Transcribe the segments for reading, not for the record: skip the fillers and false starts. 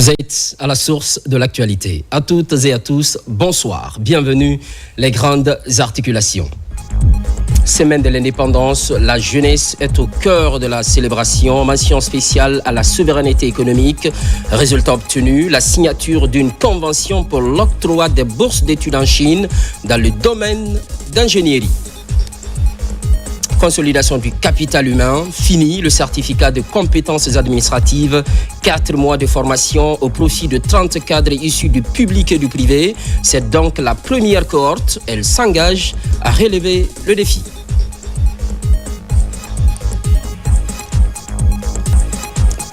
Vous êtes à la source de l'actualité. À toutes et à tous, bonsoir. Bienvenue, les grandes articulations. Semaine de l'indépendance, la jeunesse est au cœur de la célébration. Mention spéciale à la souveraineté économique. Résultat obtenu, la signature d'une convention pour l'octroi des bourses d'études en Chine dans le domaine d'ingénierie. Consolidation du capital humain, fini le certificat de compétences administratives, 4 mois de formation au profit de 30 cadres issus du public et du privé. C'est donc la première cohorte, elle s'engage à relever le défi.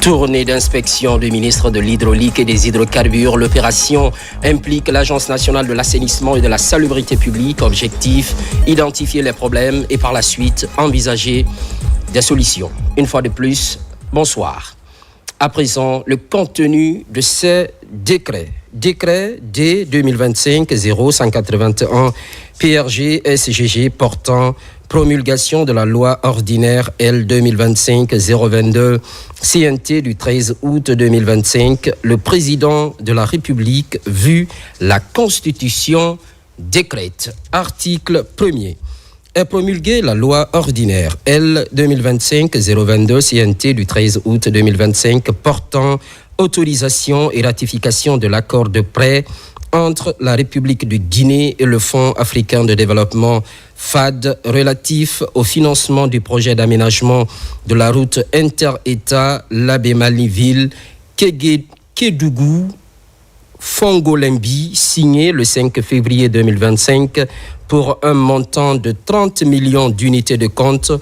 Tournée d'inspection du ministre de l'Hydraulique et des Hydrocarbures. L'opération implique l'Agence nationale de l'assainissement et de la salubrité publique. Objectif, identifier les problèmes et par la suite envisager des solutions. Une fois de plus, bonsoir. À présent, le contenu de ces décrets. Décret D 2025-0181 PRG SGG portant promulgation de la loi ordinaire L 2025-022 CNT du 13 août 2025, le président de la République, vu la Constitution, décrète. Article 1er. Est promulguée la loi ordinaire L 2025-022 CNT du 13 août 2025 portant autorisation et ratification de l'accord de prêt entre la République de Guinée et le Fonds africain de développement FAD relatif au financement du projet d'aménagement de la route inter-État Labémali-Ville Kédougou Fongolimbi, signé le 5 février 2025 pour un montant de 30 millions d'unités de compte,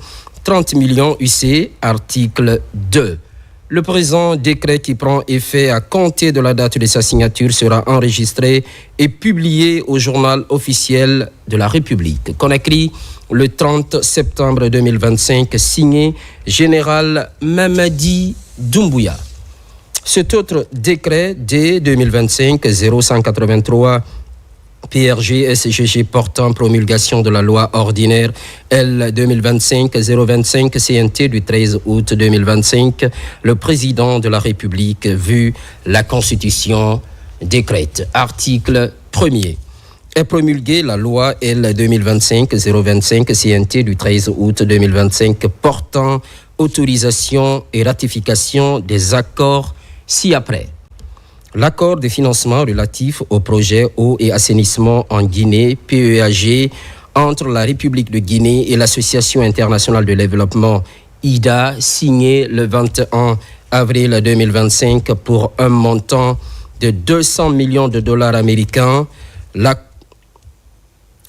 30 millions UC, article 2. Le présent décret qui prend effet à compter de la date de sa signature sera enregistré et publié au journal officiel de la République. Conakry, le 30 septembre 2025, signé Général Mamadi Doumbouya. Cet autre décret D 2025-0183 PRG SGG portant promulgation de la loi ordinaire L 2025-025 CNT du 13 août 2025, le président de la République, vu la Constitution, décrète. Article 1er. Est promulguée la loi L 2025-025 CNT du 13 août 2025 portant autorisation et ratification des accords ci-après. L'accord de financement relatif au projet eau et assainissement en Guinée, PEAG, entre la République de Guinée et l'Association internationale de développement, IDA, signé le 21 avril 2025 pour un montant de 200 millions de dollars américains.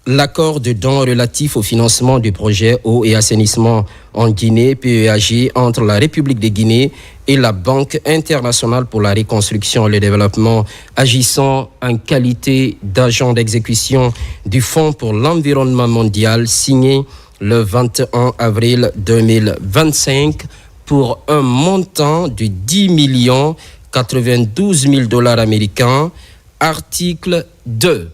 L'accord de don relatif au financement du projet eau et assainissement en Guinée, PEAG, entre la République de Guinée et la Banque internationale pour la reconstruction et le développement, agissant en qualité d'agent d'exécution du Fonds pour l'environnement mondial, signé le 21 avril 2025 pour un montant de 10 millions 92 000 dollars américains. Article 2.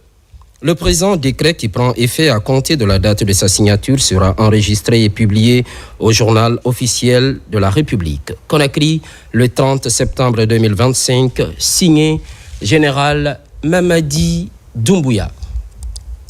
Le présent décret qui prend effet à compter de la date de sa signature sera enregistré et publié au journal officiel de la République. Conakry, le 30 septembre 2025, signé Général Mamadi Doumbouya.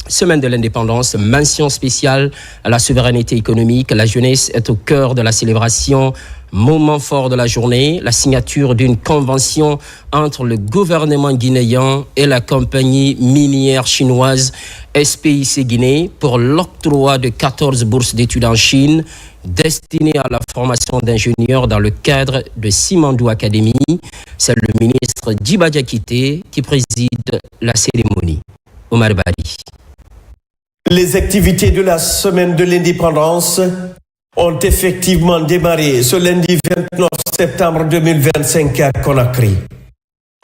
Semaine de l'indépendance, mention spéciale à la souveraineté économique. La jeunesse est au cœur de la célébration. Moment fort de la journée, la signature d'une convention entre le gouvernement guinéen et la compagnie minière chinoise SPIC Guinée pour l'octroi de 14 bourses d'études en Chine destinées à la formation d'ingénieurs dans le cadre de Simandou Academy. C'est le ministre Djiba Diakité qui préside la cérémonie. Omar Bari. Les activités de la semaine de l'indépendance ont effectivement démarré ce lundi 29 septembre 2025 à Conakry.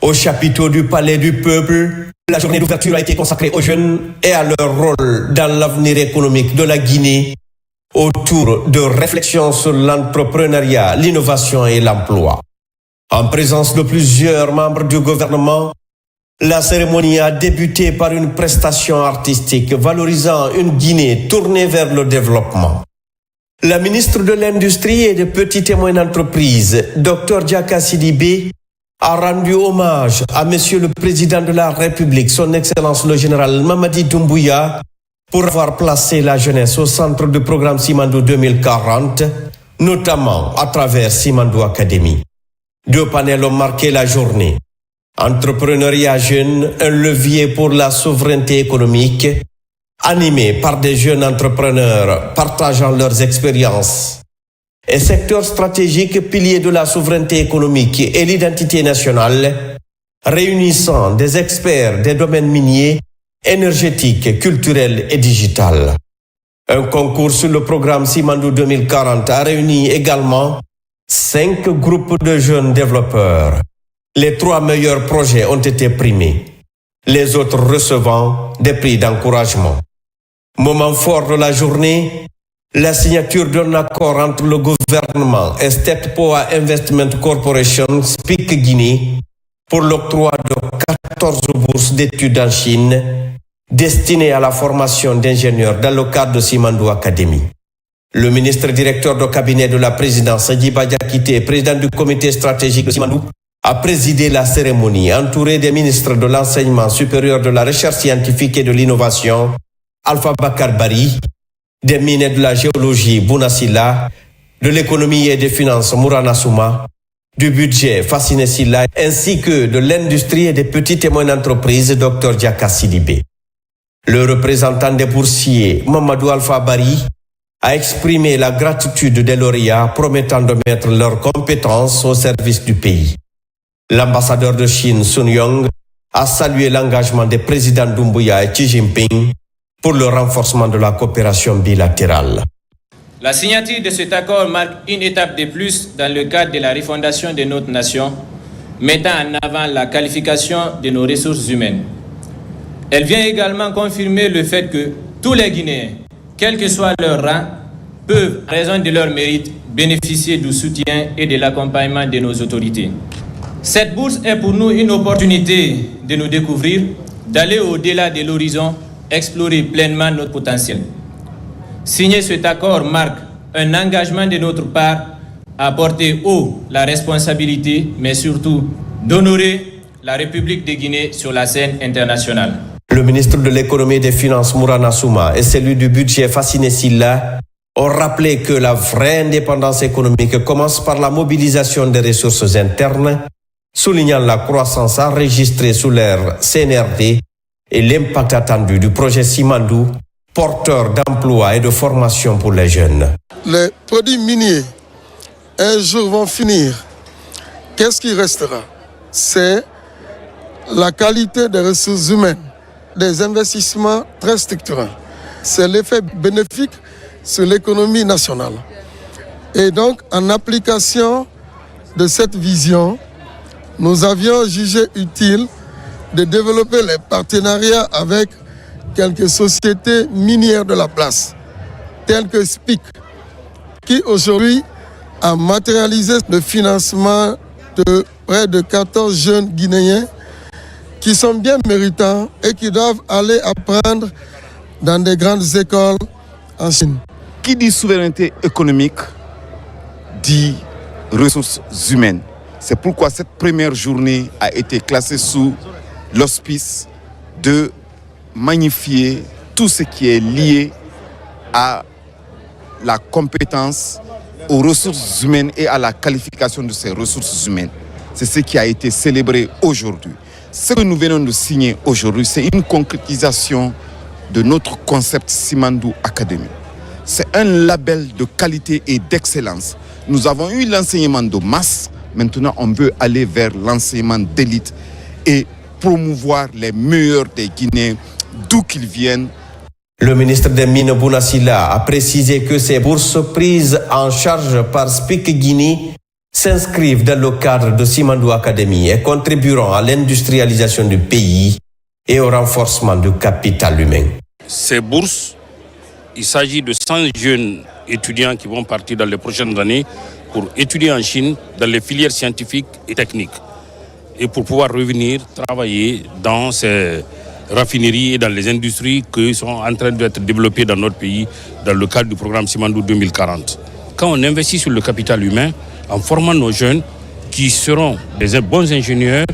Au chapiteau du Palais du Peuple, la journée d'ouverture a été consacrée aux jeunes et à leur rôle dans l'avenir économique de la Guinée autour de réflexions sur l'entrepreneuriat, l'innovation et l'emploi. En présence de plusieurs membres du gouvernement, la cérémonie a débuté par une prestation artistique valorisant une Guinée tournée vers le développement. La ministre de l'Industrie et des Petites et Moyennes Entreprises, Dr Diaka Sidibé, a rendu hommage à Monsieur le Président de la République, Son Excellence le Général Mamadi Doumbouya, pour avoir placé la jeunesse au centre du programme Simandou 2040, notamment à travers Simandou Academy. 2 panels ont marqué la journée. Entrepreneuriat jeune, un levier pour la souveraineté économique, animé par des jeunes entrepreneurs partageant leurs expériences. Et secteur stratégique, pilier de la souveraineté économique et l'identité nationale, réunissant des experts des domaines miniers, énergétiques, culturels et digital. Un concours sur le programme Simandou 2040 a réuni également 5 groupes de jeunes développeurs. Les 3 meilleurs projets ont été primés, les autres recevant des prix d'encouragement. Moment fort de la journée, la signature d'un accord entre le gouvernement et State Power Investment Corporation, SPIC Guinée, pour l'octroi de 14 bourses d'études en Chine destinées à la formation d'ingénieurs dans le cadre de Simandou Academy. Le ministre directeur du cabinet de la présidence, Djiba Diakité, président du comité stratégique de Simandou, a présidé la cérémonie entouré des ministres de l'enseignement supérieur, de la recherche scientifique et de l'innovation, Alpha Bakar Bari, des mines et de la géologie, Bouna Silla, de l'économie et des finances, Mourana Souma, du budget, Fassine Silla, ainsi que de l'industrie et des petites et moyennes entreprises, Dr Diaka Sidibé. Le représentant des boursiers, Mamadou Alpha Bari, a exprimé la gratitude des lauréats promettant de mettre leurs compétences au service du pays. L'ambassadeur de Chine, Sun Yong, a salué l'engagement des présidents Doumbouya et Xi Jinping pour le renforcement de la coopération bilatérale. La signature de cet accord marque une étape de plus dans le cadre de la refondation de notre nation, mettant en avant la qualification de nos ressources humaines. Elle vient également confirmer le fait que tous les Guinéens, quel que soit leur rang, peuvent, en raison de leur mérite, bénéficier du soutien et de l'accompagnement de nos autorités. Cette bourse est pour nous une opportunité de nous découvrir, d'aller au-delà de l'horizon, explorer pleinement notre potentiel. Signer cet accord marque un engagement de notre part à porter haut la responsabilité, mais surtout d'honorer la République de Guinée sur la scène internationale. Le ministre de l'économie et des finances, Mourana Souma, et celui du budget, Fassine Silla, ont rappelé que la vraie indépendance économique commence par la mobilisation des ressources internes, soulignant la croissance enregistrée sous l'ère CNRD et l'impact attendu du projet Simandou, porteur d'emploi et de formation pour les jeunes. Les produits miniers, un jour vont finir. Qu'est-ce qui restera? C'est la qualité des ressources humaines, des investissements très structurants. C'est l'effet bénéfique sur l'économie nationale. Et donc, en application de cette vision, nous avions jugé utile de développer les partenariats avec quelques sociétés minières de la place, telles que SPIC, qui aujourd'hui a matérialisé le financement de près de 14 jeunes Guinéens qui sont bien méritants et qui doivent aller apprendre dans des grandes écoles en Chine. Qui dit souveraineté économique dit ressources humaines. C'est pourquoi cette première journée a été classée sous l'auspice de magnifier tout ce qui est lié à la compétence, aux ressources humaines et à la qualification de ces ressources humaines. C'est ce qui a été célébré aujourd'hui. Ce que nous venons de signer aujourd'hui, c'est une concrétisation de notre concept Simandou Academy. C'est un label de qualité et d'excellence. Nous avons eu l'enseignement de masse, maintenant on veut aller vers l'enseignement d'élite et promouvoir les meilleurs des Guinéens, d'où qu'ils viennent. Le ministre des Mines, Bouna Silla, a précisé que ces bourses prises en charge par SPIC Guinée s'inscrivent dans le cadre de Simandou Academy et contribueront à l'industrialisation du pays et au renforcement du capital humain. Ces bourses, il s'agit de 100 jeunes étudiants qui vont partir dans les prochaines années pour étudier en Chine dans les filières scientifiques et techniques et pour pouvoir revenir travailler dans ces raffineries et dans les industries qui sont en train d'être développées dans notre pays dans le cadre du programme Simandou 2040. Quand on investit sur le capital humain, en formant nos jeunes, qui seront des bons ingénieurs.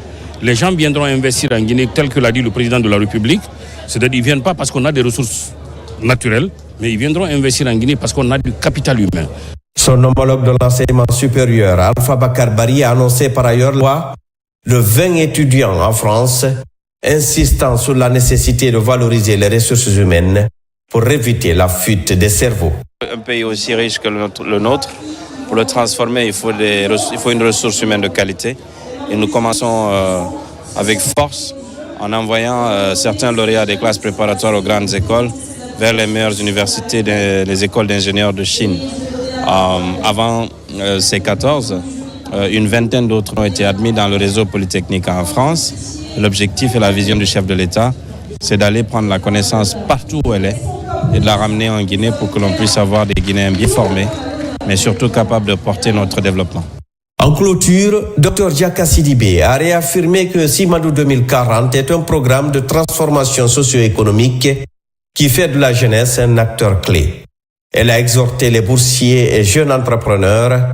Les gens viendront investir en Guinée, tel que l'a dit le président de la République. C'est-à-dire qu'ils ne viennent pas parce qu'on a des ressources naturelles, mais ils viendront investir en Guinée parce qu'on a du capital humain. Son homologue de l'enseignement supérieur, Alpha Bakar Bari, a annoncé par ailleurs la loi de 20 étudiants en France, insistant sur la nécessité de valoriser les ressources humaines pour éviter la fuite des cerveaux. Un pays aussi riche que le nôtre, pour le transformer, il faut une ressource humaine de qualité. Et nous commençons avec force en envoyant certains lauréats des classes préparatoires aux grandes écoles vers les meilleures universités, les écoles d'ingénieurs de Chine. Avant ces 14, une vingtaine d'autres ont été admis dans le réseau polytechnique en France. L'objectif et la vision du chef de l'État, c'est d'aller prendre la connaissance partout où elle est et de la ramener en Guinée pour que l'on puisse avoir des Guinéens bien formés, mais surtout capables de porter notre développement. En clôture, Dr Diaka Sidibé a réaffirmé que Simadou 2040 est un programme de transformation socio-économique qui fait de la jeunesse un acteur clé. Elle a exhorté les boursiers et jeunes entrepreneurs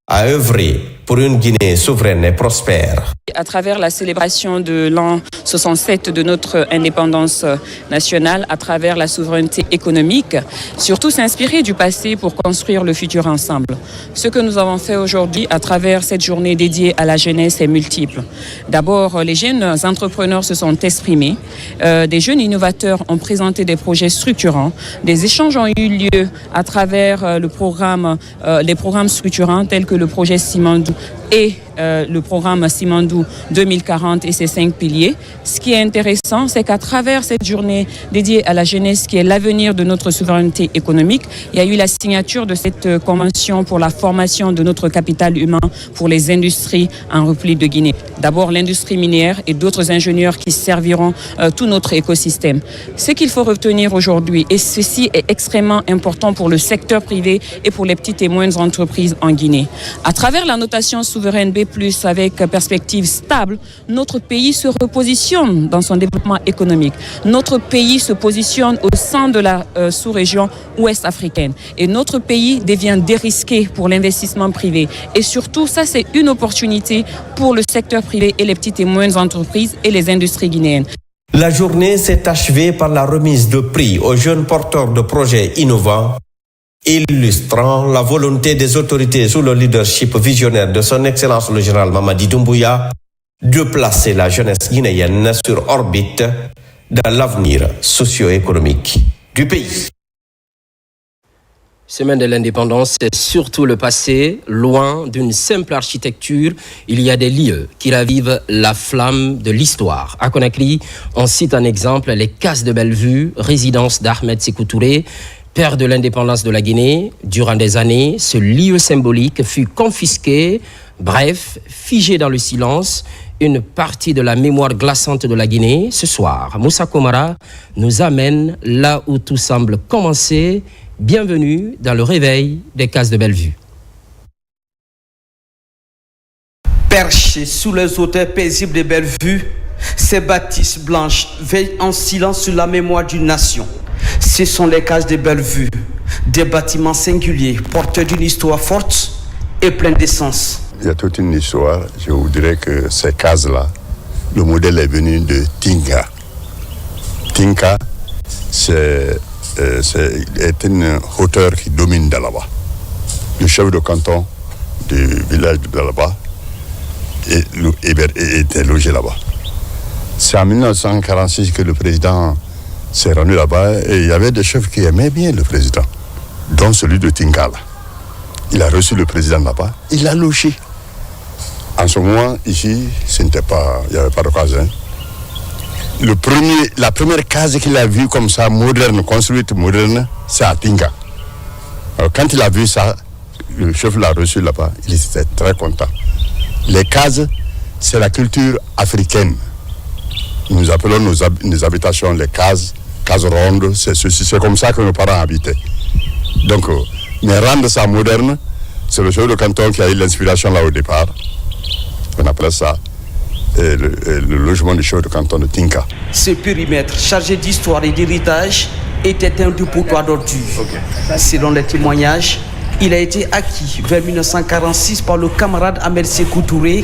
à œuvrer pour une Guinée souveraine et prospère. À travers la célébration de l'an 67 de notre indépendance nationale, à travers la souveraineté économique, surtout s'inspirer du passé pour construire le futur ensemble. Ce que nous avons fait aujourd'hui à travers cette journée dédiée à la jeunesse est multiple. D'abord, les jeunes entrepreneurs se sont exprimés, des jeunes innovateurs ont présenté des projets structurants, des échanges ont eu lieu à travers les programmes structurants tels que le projet Simandou et le programme Simandou 2040 et ses 5 piliers. Ce qui est intéressant, c'est qu'à travers cette journée dédiée à la jeunesse, qui est l'avenir de notre souveraineté économique, il y a eu la signature de cette convention pour la formation de notre capital humain pour les industries en repli de Guinée. D'abord l'industrie minière et d'autres ingénieurs qui serviront tout notre écosystème. Ce qu'il faut retenir aujourd'hui, et ceci est extrêmement important pour le secteur privé et pour les petites et moyennes entreprises en Guinée. À travers la notation souveraine B+, avec perspective stable, notre pays se repositionne dans son développement économique. Notre pays se positionne au sein de la sous-région ouest africaine. Et notre pays devient dérisqué pour l'investissement privé. Et surtout, ça c'est une opportunité pour le secteur privé et les petites et moyennes entreprises et les industries guinéennes. La journée s'est achevée par la remise de prix aux jeunes porteurs de projets innovants, illustrant la volonté des autorités sous le leadership visionnaire de son Excellence le général Mamadi Doumbouya de placer la jeunesse guinéenne sur orbite dans l'avenir socio-économique du pays. Semaine de l'indépendance, c'est surtout le passé, loin d'une simple architecture. Il y a des lieux qui ravivent la flamme de l'histoire. À Conakry, on cite un exemple, les Cases de Bellevue, résidence d'Ahmed Sékou Touré, père de l'indépendance de la Guinée. Durant des années, ce lieu symbolique fut confisqué, bref, figé dans le silence, une partie de la mémoire glaçante de la Guinée. Ce soir, Moussa Komara nous amène là où tout semble commencer. Bienvenue dans le réveil des Cases de Bellevue. Perchés sous les hauteurs paisibles de Bellevue, ces bâtisses blanches veillent en silence sur la mémoire d'une nation. Ce sont les Cases de Bellevue, des bâtiments singuliers, porteurs d'une histoire forte et pleine d'essence. Il y a toute une histoire. Je vous dirais que ces cases-là, le modèle est venu de Tinka. Tinka, c'est une hauteur qui domine Dalaba. Le chef de canton du village de Dalaba était logé là-bas. C'est en 1946 que le président s'est rendu là-bas et il y avait des chefs qui aimaient bien le président, dont celui de Tinka. Là. Il a reçu le président là-bas, il l'a logé. En ce moment, ici, il n'y avait pas de case. Hein. La première case qu'il a vue comme ça, moderne, construite moderne, c'est à Tinka. Alors, quand il a vu ça, le chef l'a reçu là-bas, il était très content. Les cases, c'est la culture africaine. Nous appelons nos habitations les cases rondes, c'est comme ça que nos parents habitaient. Donc, mais rendre ça moderne, c'est le chef de canton qui a eu l'inspiration là au départ. On appelle ça le logement du chef de canton de Tinka. Ce périmètre chargé d'histoire et d'héritage était un dépotoir d'ordures. Okay. Selon les témoignages, Il a été acquis vers 1946 par le camarade Ahmed Sékou Touré,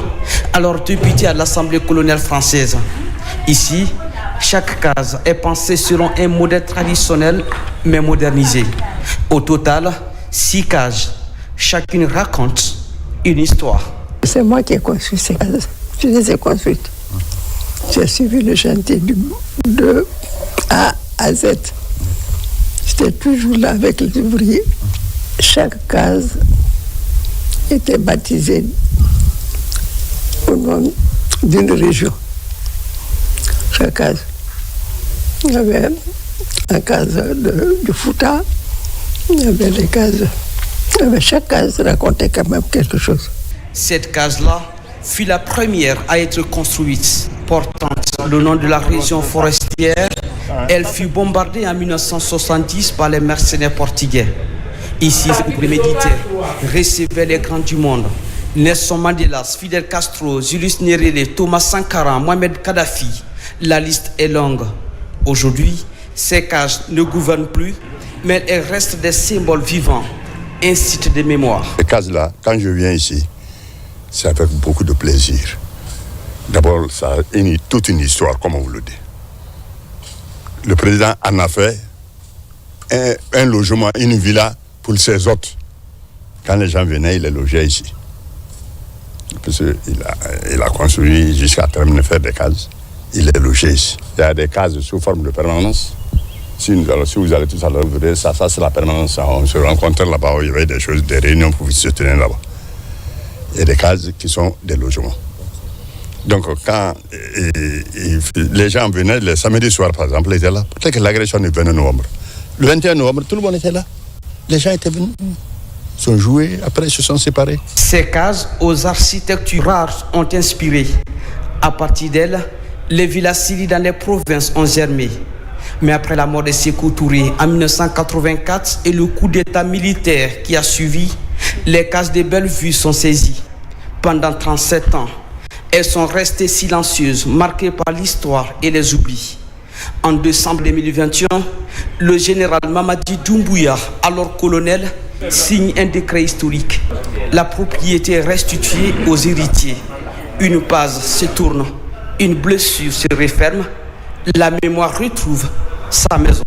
alors député à l'Assemblée coloniale française. Ici, chaque case est pensée selon un modèle traditionnel mais modernisé. Au total, 6 cases. Chacune raconte une histoire. C'est moi qui ai construit ces cases. Je les ai construites. J'ai suivi le chantier de A à Z. J'étais toujours là avec les ouvriers. Chaque case était baptisée au nom d'une région. Chaque case. Il y avait la case du Fouta, il y avait les cases. Chaque case racontait quand même quelque chose. Cette case-là fut la première à être construite, portant le nom de la région forestière. Elle fut bombardée en 1970 par les mercenaires portugais. Ici, les militaires recevaient les grands du monde. Nelson Mandela, Fidel Castro, Julius Nyerere, Thomas Sankara, Mohamed Kadhafi. La liste est longue. Aujourd'hui, ces cages ne gouvernent plus, mais elles restent des symboles vivants, un site de mémoire. Ces cases-là, quand je viens ici, c'est avec beaucoup de plaisir. D'abord, ça a toute une histoire, comme on vous le dit. Le président en a fait un logement, une villa pour ses hôtes. Quand les gens venaient, il les logeait ici. Parce il a construit jusqu'à terminer de faire des cases. Il les logeait ici. Il y a des cases sous forme de permanence. Si vous allez tout à l'heure, vous verrez, ça c'est la permanence. On se rencontre là-bas, il y avait des choses, des réunions pour se tenir là-bas. Il y a des cases qui sont des logements. Donc, quand les gens venaient, le samedi soir, par exemple, ils étaient là. Peut-être que l'agression est 29 novembre. Le 21 novembre, tout le monde était là. Les gens étaient venus. Ils sont joués, après ils se sont séparés. Ces cases aux architectures rares ont inspiré. À partir d'elles, les villas syries dans les provinces ont germé. Mais après la mort de Sékou Touré en 1984 et le coup d'état militaire qui a suivi, les cases de Bellevue sont saisies. Pendant 37 ans, elles sont restées silencieuses, marquées par l'histoire et les oublis. En décembre 2021, le général Mamadi Doumbouya, alors colonel, signe un décret historique. La propriété est restituée aux héritiers. Une page se tourne, une blessure se referme, la mémoire retrouve sa maison.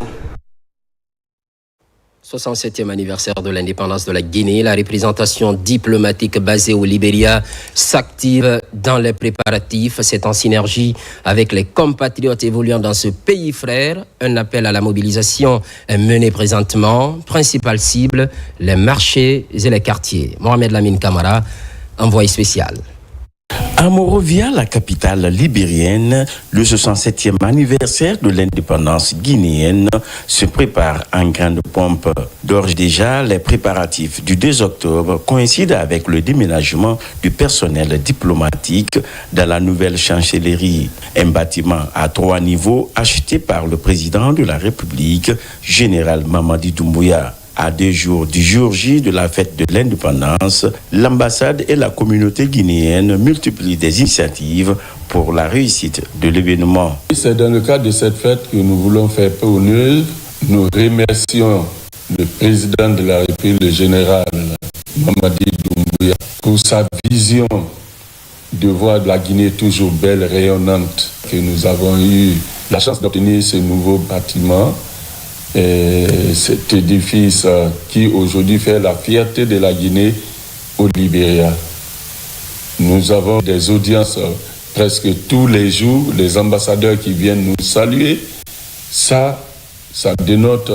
67e anniversaire de l'indépendance de la Guinée, la représentation diplomatique basée au Libéria s'active dans les préparatifs. C'est en synergie avec les compatriotes évoluant dans ce pays frère. Un appel à la mobilisation est mené présentement. Principale cible, les marchés et les quartiers. Mohamed Lamine Camara, envoyé spécial. À Monrovia, la capitale libérienne, le 67e anniversaire de l'indépendance guinéenne se prépare en grande pompe. D'ores déjà, les préparatifs du 2 octobre coïncident avec le déménagement du personnel diplomatique dans la nouvelle chancellerie, un bâtiment à 3 niveaux acheté par le président de la République, général Mamadi Doumbouya. À 2 jours du jour J de la fête de l'indépendance, l'ambassade et la communauté guinéenne multiplient des initiatives pour la réussite de l'événement. C'est dans le cadre de cette fête que nous voulons faire peu honneur. Nous remercions le président de la République, le général Mamadi Doumbouya, pour sa vision de voir la Guinée toujours belle, rayonnante, que nous avons eu la chance d'obtenir ce nouveau bâtiment. Et cet édifice qui aujourd'hui fait la fierté de la Guinée au Libéria. Nous avons des audiences presque tous les jours, les ambassadeurs qui viennent nous saluer. Ça dénote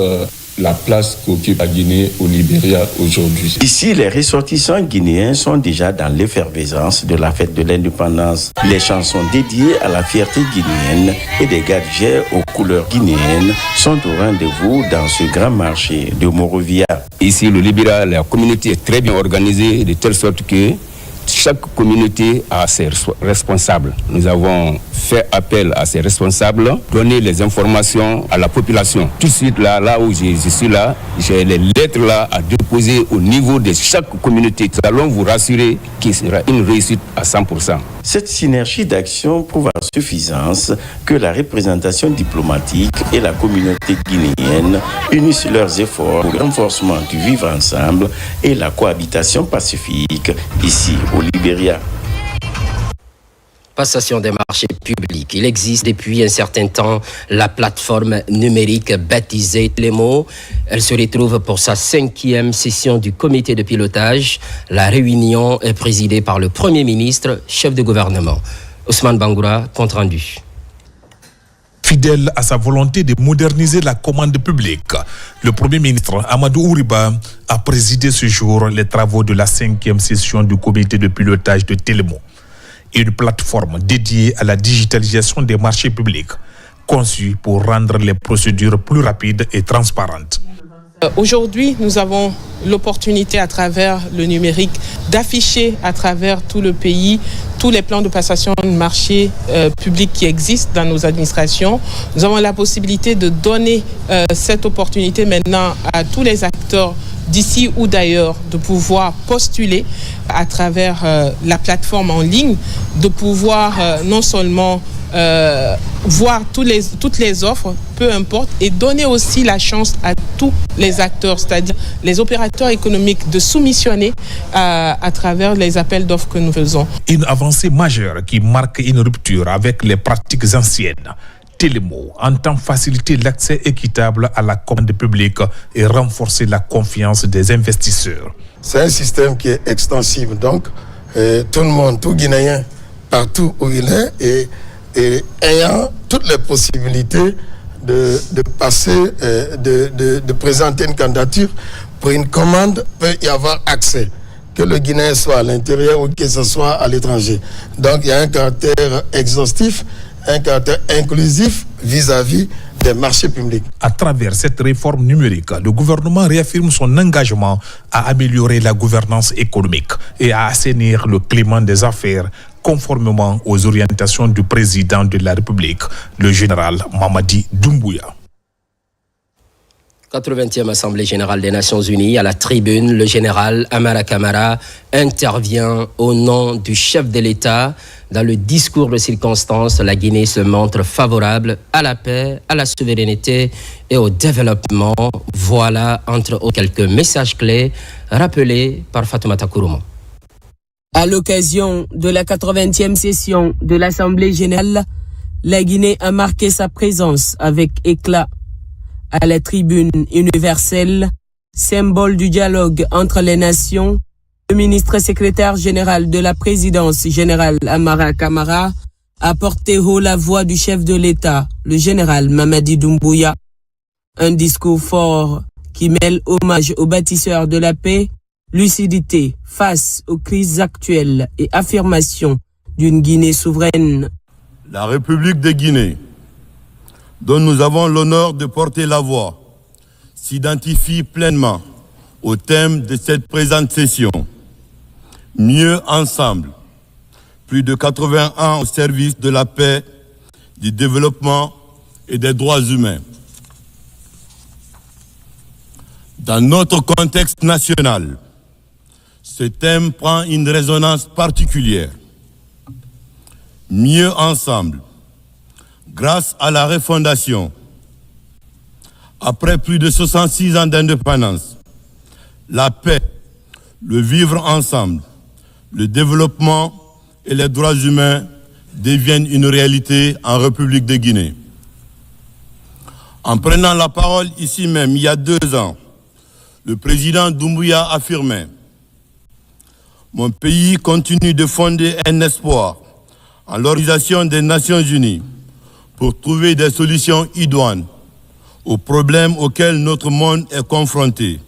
la place qu'occupe la Guinée au Libéria aujourd'hui. Ici, les ressortissants guinéens sont déjà dans l'effervescence de la fête de l'indépendance. Les chansons dédiées à la fierté guinéenne et des gadgets aux couleurs guinéennes sont au rendez-vous dans ce grand marché de Monrovia. Ici, le Libéria, la communauté est très bien organisée, de telle sorte que chaque communauté a ses responsables. Nous avons fait appel à ces responsables, donner les informations à la population. Tout de suite, là où je suis là, j'ai les lettres là à déposer au niveau de chaque communauté. Nous allons vous rassurer qu'il sera une réussite à 100%. Cette synergie d'action prouve à suffisance que la représentation diplomatique et la communauté guinéenne unissent leurs efforts pour le renforcement du vivre ensemble et la cohabitation pacifique ici au Libéria. Passation des marchés publics. Il existe depuis un certain temps la plateforme numérique baptisée Télémo. Elle se retrouve pour sa 5e session du comité de pilotage. La réunion est présidée par le Premier ministre, chef de gouvernement. Ousmane Bangoura, compte rendu. Fidèle à sa volonté de moderniser la commande publique, le Premier ministre Amadou Ouriba a présidé ce jour les travaux de la 5e session du comité de pilotage de Télémo. Une plateforme dédiée à la digitalisation des marchés publics, conçue pour rendre les procédures plus rapides et transparentes. Aujourd'hui, nous avons l'opportunité à travers le numérique d'afficher à travers tout le pays tous les plans de passation de marché publics qui existent dans nos administrations. Nous avons la possibilité de donner cette opportunité maintenant à tous les acteurs d'ici ou d'ailleurs de pouvoir postuler à travers la plateforme en ligne, de pouvoir non seulement voir toutes les offres, peu importe, et donner aussi la chance à tous les acteurs, c'est-à-dire les opérateurs économiques, de soumissionner à travers les appels d'offres que nous faisons. Une avancée majeure qui marque une rupture avec les pratiques anciennes. Télémo entend faciliter l'accès équitable à la commande publique et renforcer la confiance des investisseurs. C'est un système qui est extensible, donc tout le monde, tout Guinéen, partout où il est, et ayant toutes les possibilités de passer, de présenter une candidature pour une commande, peut y avoir accès, que le Guinéen soit à l'intérieur ou que ce soit à l'étranger. Donc il y a un caractère exhaustif, un caractère inclusif vis-à-vis des marchés publics. À travers cette réforme numérique, le gouvernement réaffirme son engagement à améliorer la gouvernance économique et à assainir le climat des affaires conformément aux orientations du président de la République, le général Mamadi Doumbouya. 80e Assemblée générale des Nations Unies, à la tribune, le général Amara Camara intervient au nom du chef de l'État. Dans le discours de circonstance, la Guinée se montre favorable à la paix, à la souveraineté et au développement. Voilà, entre autres, quelques messages clés rappelés par Fatoumata Kourouma. À l'occasion de la 80e session de l'Assemblée générale, la Guinée a marqué sa présence avec éclat. À la tribune universelle, symbole du dialogue entre les nations, le ministre secrétaire général de la présidence générale Amara Camara a porté haut la voix du chef de l'État, le général Mamadi Doumbouya. Un discours fort qui mêle hommage aux bâtisseurs de la paix, lucidité face aux crises actuelles et affirmation d'une Guinée souveraine. La République de Guinée, dont nous avons l'honneur de porter la voix, s'identifie pleinement au thème de cette présente session. Mieux ensemble, plus de 80 ans au service de la paix, du développement et des droits humains. Dans notre contexte national, ce thème prend une résonance particulière. Mieux ensemble, grâce à la refondation, après plus de 66 ans d'indépendance, la paix, le vivre ensemble, le développement et les droits humains deviennent une réalité en République de Guinée. En prenant la parole ici même, il y a 2 ans, le président Doumbouya affirmait « Mon pays continue de fonder un espoir en l'Organisation des Nations Unies pour trouver des solutions idoines aux problèmes auxquels notre monde est confronté. »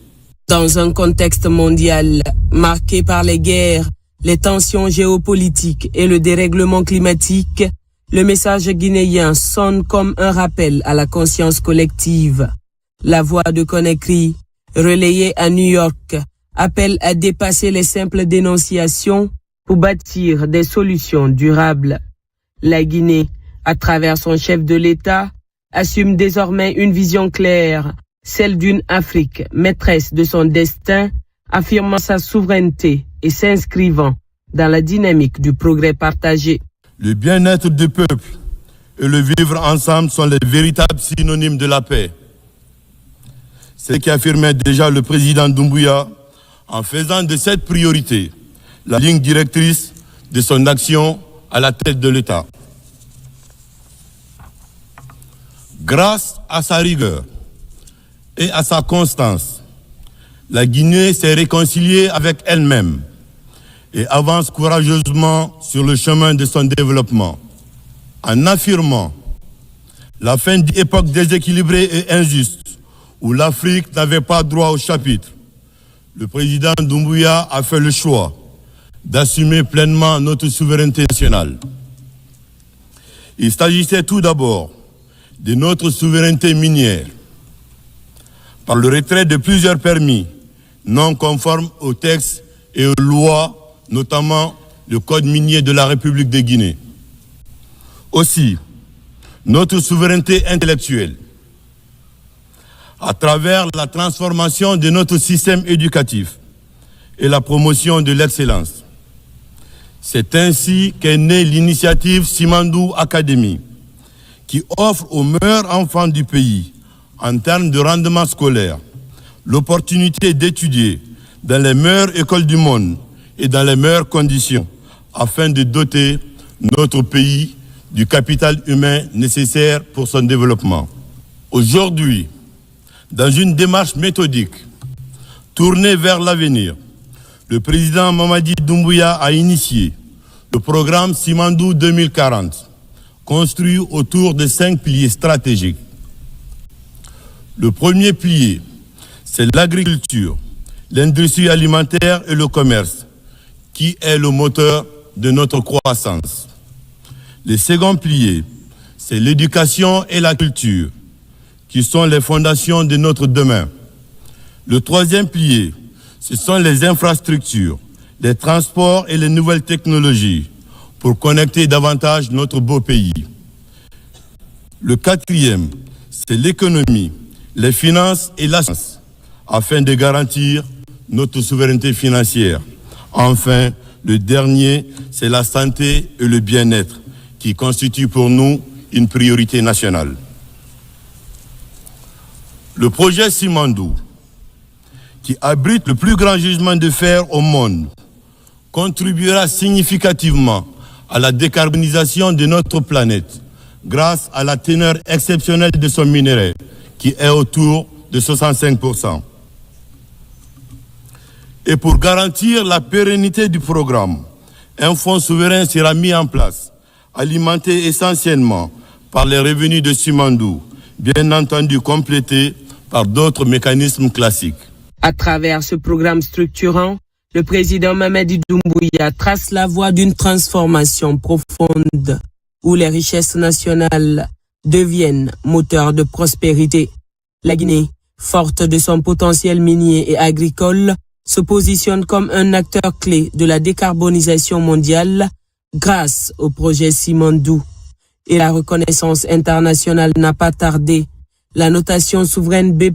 Dans un contexte mondial marqué par les guerres, les tensions géopolitiques et le dérèglement climatique, le message guinéen sonne comme un rappel à la conscience collective. La voix de Conakry, relayée à New York, appelle à dépasser les simples dénonciations pour bâtir des solutions durables. La Guinée, à travers son chef de l'État, assume désormais une vision claire, celle d'une Afrique maîtresse de son destin, affirmant sa souveraineté et s'inscrivant dans la dynamique du progrès partagé. Le bien-être du peuple et le vivre ensemble sont les véritables synonymes de la paix. C'est ce qu'affirmait déjà le président Doumbouya en faisant de cette priorité la ligne directrice de son action à la tête de l'État. Grâce à sa rigueur et à sa constance, la Guinée s'est réconciliée avec elle-même et avance courageusement sur le chemin de son développement, en affirmant la fin d'une époque déséquilibrée et injuste où l'Afrique n'avait pas droit au chapitre. Le président Doumbouya a fait le choix d'assumer pleinement notre souveraineté nationale. Il s'agissait tout d'abord de notre souveraineté minière, par le retrait de plusieurs permis non conformes aux textes et aux lois, notamment le Code minier de la République de Guinée. Aussi, notre souveraineté intellectuelle, à travers la transformation de notre système éducatif et la promotion de l'excellence. C'est ainsi qu'est née l'initiative Simandou Academy, qui offre aux meilleurs enfants du pays, en termes de rendement scolaire, l'opportunité d'étudier dans les meilleures écoles du monde et dans les meilleures conditions, afin de doter notre pays du capital humain nécessaire pour son développement. Aujourd'hui, dans une démarche méthodique tournée vers l'avenir, le président Mamadi Doumbouya a initié le programme Simandou 2040, construit autour de 5 piliers stratégiques. Le premier pilier, c'est l'agriculture, l'industrie alimentaire et le commerce, qui est le moteur de notre croissance. Le second pilier, c'est l'éducation et la culture, qui sont les fondations de notre demain. Le troisième pilier, ce sont les infrastructures, les transports et les nouvelles technologies pour connecter davantage notre beau pays. Le quatrième, c'est l'économie, les finances et la science, afin de garantir notre souveraineté financière. Enfin, le dernier, c'est la santé et le bien-être, qui constituent pour nous une priorité nationale. Le projet Simandou, qui abrite le plus grand gisement de fer au monde, contribuera significativement à la décarbonisation de notre planète grâce à la teneur exceptionnelle de son minerai, qui est autour de 65%. Et pour garantir la pérennité du programme, un fonds souverain sera mis en place, alimenté essentiellement par les revenus de Simandou, bien entendu complété par d'autres mécanismes classiques. À travers ce programme structurant, le président Mamadi Doumbouya trace la voie d'une transformation profonde où les richesses nationales deviennent moteurs de prospérité. La Guinée, forte de son potentiel minier et agricole, se positionne comme un acteur clé de la décarbonisation mondiale grâce au projet Simandou. Et la reconnaissance internationale n'a pas tardé. La notation souveraine B+,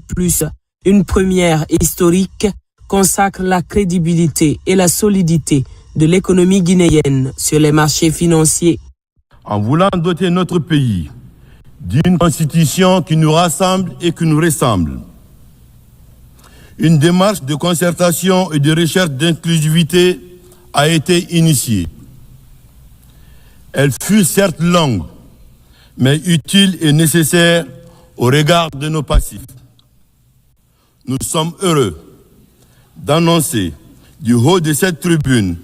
une première historique, consacre la crédibilité et la solidité de l'économie guinéenne sur les marchés financiers. En voulant doter notre pays d'une constitution qui nous rassemble et qui nous ressemble, une démarche de concertation et de recherche d'inclusivité a été initiée. Elle fut certes longue, mais utile et nécessaire au regard de nos passifs. Nous sommes heureux d'annoncer du haut de cette tribune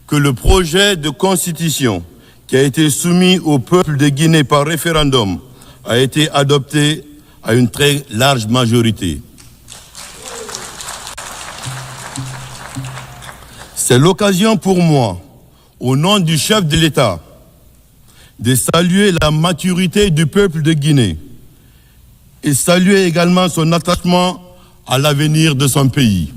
que le projet de constitution qui a été soumis au peuple de Guinée par référendum a été adopté à une très large majorité. C'est l'occasion pour moi, au nom du chef de l'État, de saluer la maturité du peuple de Guinée et saluer également son attachement à l'avenir de son pays.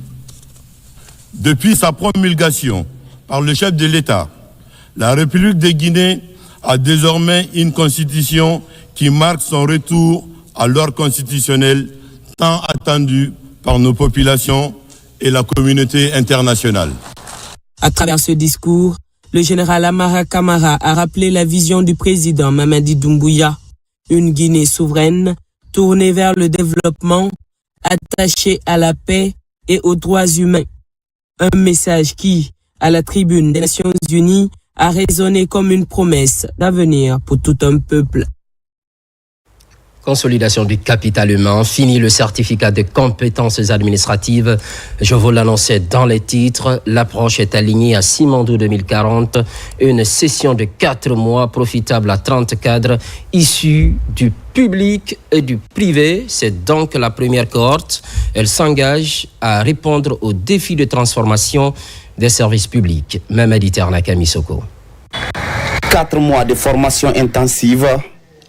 Depuis sa promulgation par le chef de l'État, la République de Guinée a désormais une constitution qui marque son retour à l'ordre constitutionnel tant attendu par nos populations et la communauté internationale. À travers ce discours, le général Amara Kamara a rappelé la vision du président Mamadi Doumbouya, une Guinée souveraine, tournée vers le développement, attachée à la paix et aux droits humains. Un message qui, à la tribune des Nations Unies, a résonné comme une promesse d'avenir pour tout un peuple. Consolidation du capital humain, fini le certificat de compétences administratives. Je vous l'annonçais dans les titres. L'approche est alignée à Simandou 2040. Une session de 4 mois profitable à 30 cadres issus du public et du privé. C'est donc la première cohorte. Elle s'engage à répondre aux défis de transformation des services publics. Mamadi Ternaka Misoko. 4 mois de formation intensive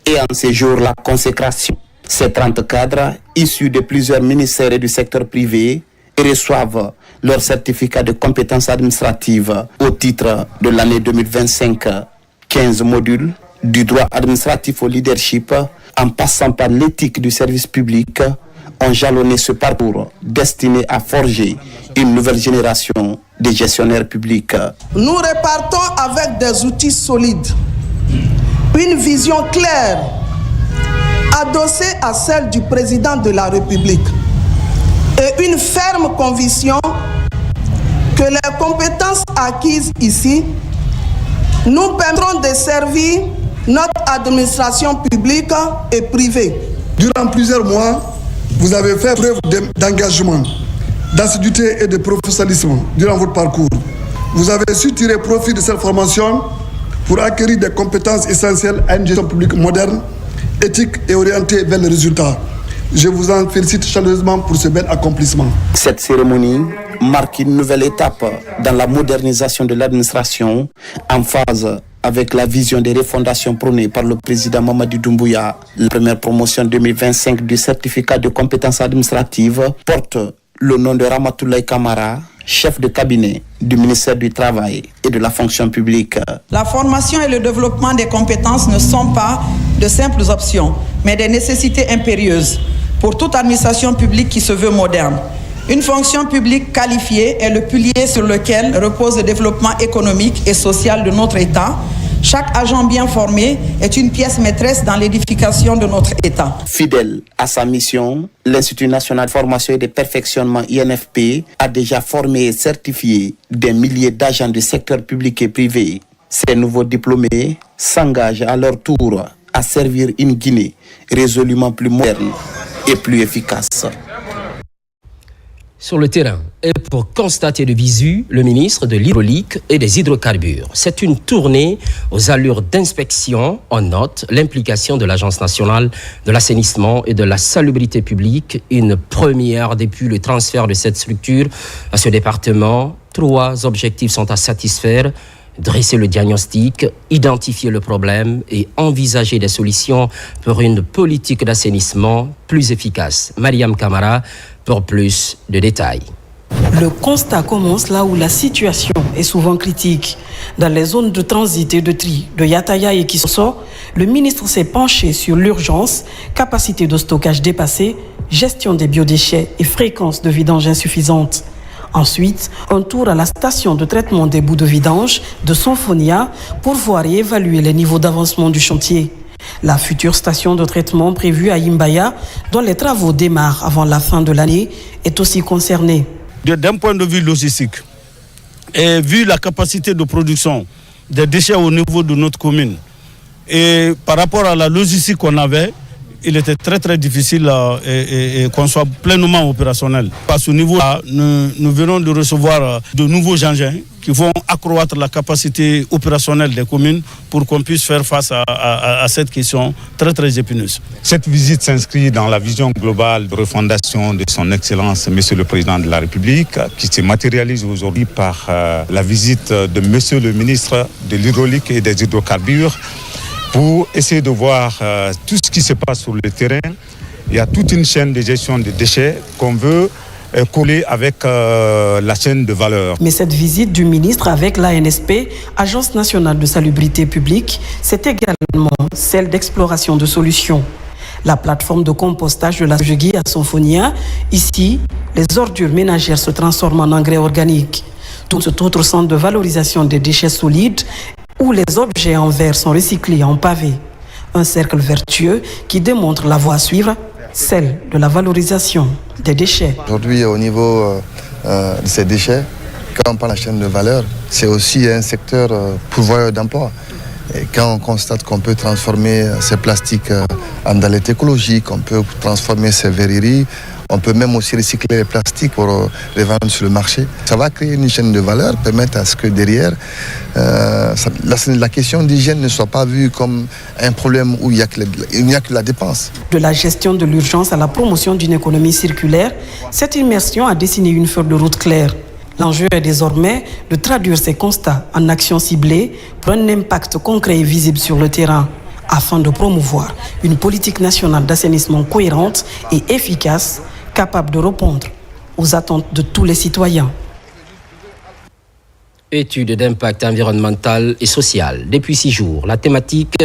et en séjour la consécration. Ces 30 cadres, issus de plusieurs ministères et du secteur privé, reçoivent leur certificat de compétences administratives au titre de l'année 2025. 15 modules, du droit administratif au leadership, en passant par l'éthique du service public, ont jalonné ce parcours destiné à forger une nouvelle génération de gestionnaires publics. Nous repartons avec des outils solides, une vision claire, adossée à celle du président de la République, et une ferme conviction que les compétences acquises ici nous permettront de servir notre administration publique et privée. Durant plusieurs mois, vous avez fait preuve d'engagement, d'assiduité et de professionnalisme durant votre parcours. Vous avez su tirer profit de cette formation pour acquérir des compétences essentielles à une gestion publique moderne, éthique et orientée vers le résultat. Je vous en félicite chaleureusement pour ce bel accomplissement. Cette cérémonie marque une nouvelle étape dans la modernisation de l'administration, en phase avec la vision des refondations prônées par le président Mamadi Doumbouya. La première promotion 2025 du certificat de compétences administratives porte le nom de Ramatoulaye Kamara, chef de cabinet du ministère du Travail et de la fonction publique. La formation et le développement des compétences ne sont pas de simples options, mais des nécessités impérieuses pour toute administration publique qui se veut moderne. Une fonction publique qualifiée est le pilier sur lequel repose le développement économique et social de notre État. Chaque agent bien formé est une pièce maîtresse dans l'édification de notre État. Fidèle à sa mission, l'Institut national de formation et de perfectionnement INFP a déjà formé et certifié des milliers d'agents du secteur public et privé. Ces nouveaux diplômés s'engagent à leur tour à servir une Guinée résolument plus moderne et plus efficace. Sur le terrain, et pour constater de visu, le ministre de l'Hydraulique et des Hydrocarbures. C'est une tournée aux allures d'inspection. On note l'implication de l'Agence nationale de l'assainissement et de la salubrité publique, une première depuis le transfert de cette structure à ce département. 3 objectifs sont à satisfaire: dresser le diagnostic, identifier le problème et envisager des solutions pour une politique d'assainissement plus efficace. Mariam Kamara pour plus de détails. Le constat commence là où la situation est souvent critique. Dans les zones de transit et de tri de Yataya et Kisoso, le ministre s'est penché sur l'urgence, capacité de stockage dépassée, gestion des biodéchets et fréquence de vidange insuffisante. Ensuite, un tour à la station de traitement des boues de vidange de Sonfonia pour voir et évaluer les niveaux d'avancement du chantier. La future station de traitement prévue à Imbaya, dont les travaux démarrent avant la fin de l'année, est aussi concernée. D'un point de vue logistique, et vu la capacité de production des déchets au niveau de notre commune, et par rapport à la logistique qu'on avait, il était très très difficile qu'on soit pleinement opérationnel. À ce niveau-là, nous venons de recevoir de nouveaux engins qui vont accroître la capacité opérationnelle des communes pour qu'on puisse faire face à cette question très très épineuse. Cette visite s'inscrit dans la vision globale de refondation de son Excellence Monsieur le Président de la République, qui se matérialise aujourd'hui par la visite de Monsieur le Ministre de l'Hydraulique et des Hydrocarbures, pour essayer de voir tout ce qui se passe sur le terrain. Il y a toute une chaîne de gestion des déchets qu'on veut collé avec la chaîne de valeur. Mais cette visite du ministre avec l'ANSP, Agence nationale de salubrité publique, c'est également celle d'exploration de solutions. La plateforme de compostage de la Jegui à Sonfonia, ici, les ordures ménagères se transforment en engrais organiques. Tout cet autre centre de valorisation des déchets solides où les objets en verre sont recyclés en pavé. Un cercle vertueux qui démontre la voie à suivre, celle de la valorisation des déchets. Aujourd'hui, au niveau de ces déchets, quand on parle de la chaîne de valeur, c'est aussi un secteur pourvoyeur d'emploi. Et quand on constate qu'on peut transformer ces plastiques en dallettes écologiques, on peut transformer ces verreries, on peut même aussi recycler les plastiques pour les vendre sur le marché. Ça va créer une chaîne de valeur, permettre à ce que derrière, la question d'hygiène ne soit pas vue comme un problème où il n'y a que la dépense. De la gestion de l'urgence à la promotion d'une économie circulaire, cette immersion a dessiné une feuille de route claire. L'enjeu est désormais de traduire ces constats en actions ciblées pour un impact concret et visible sur le terrain, afin de promouvoir une politique nationale d'assainissement cohérente et efficace, capable de répondre aux attentes de tous les citoyens. Étude d'impact environnemental et social. Depuis 6 jours, la thématique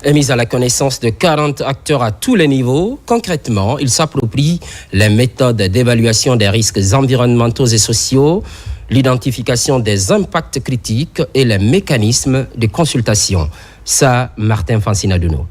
est mise à la connaissance de 40 acteurs à tous les niveaux. Concrètement, ils s'approprient les méthodes d'évaluation des risques environnementaux et sociaux, l'identification des impacts critiques et les mécanismes de consultation. Ça, Martin Fancinaduno.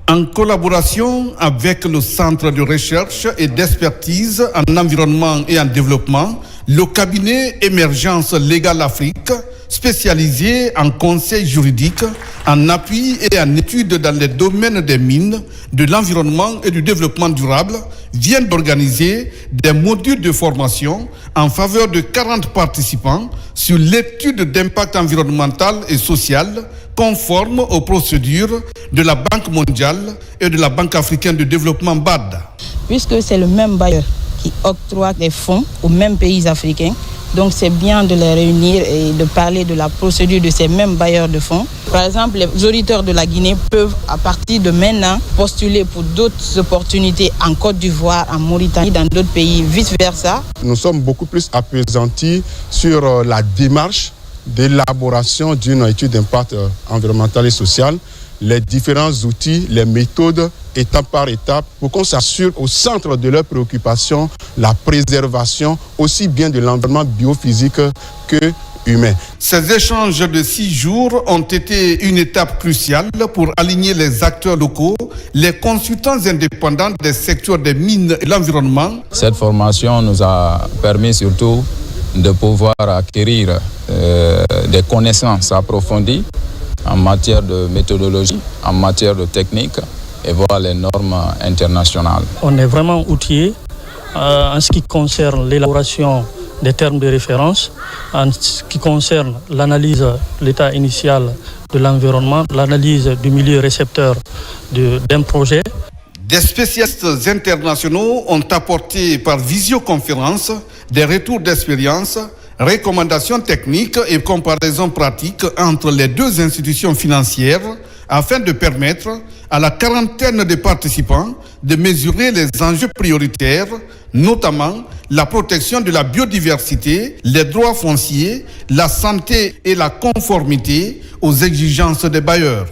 En collaboration avec le Centre de recherche et d'expertise en environnement et en développement, le cabinet Émergence Légale Afrique, spécialisé en conseil juridique, en appui et en études dans les domaines des mines, de l'environnement et du développement durable, vient d'organiser des modules de formation en faveur de 40 participants sur l'étude d'impact environnemental et social conforme aux procédures de la Banque mondiale et de la Banque africaine de développement BAD. Puisque c'est le même bailleur qui octroie des fonds aux mêmes pays africains, donc c'est bien de les réunir et de parler de la procédure de ces mêmes bailleurs de fonds. Par exemple, les auditeurs de la Guinée peuvent à partir de maintenant postuler pour d'autres opportunités en Côte d'Ivoire, en Mauritanie, dans d'autres pays, vice-versa. Nous sommes beaucoup plus appesantis sur la démarche d'élaboration d'une étude d'impact environnemental et social, les différents outils, les méthodes, étape par étape, pour qu'on s'assure au centre de leurs préoccupations la préservation aussi bien de l'environnement biophysique que humain. Ces échanges de 6 jours ont été une étape cruciale pour aligner les acteurs locaux, les consultants indépendants des secteurs des mines et l'environnement. Cette formation nous a permis surtout de pouvoir acquérir des connaissances approfondies en matière de méthodologie, en matière de technique et voir les normes internationales. On est vraiment outillé en ce qui concerne l'élaboration des termes de référence, en ce qui concerne l'analyse de l'état initial de l'environnement, l'analyse du milieu récepteur d'un projet. Des spécialistes internationaux ont apporté par visioconférence des retours d'expérience, recommandations techniques et comparaisons pratiques entre les deux institutions financières afin de permettre à la quarantaine de participants de mesurer les enjeux prioritaires, notamment la protection de la biodiversité, les droits fonciers, la santé et la conformité aux exigences des bailleurs.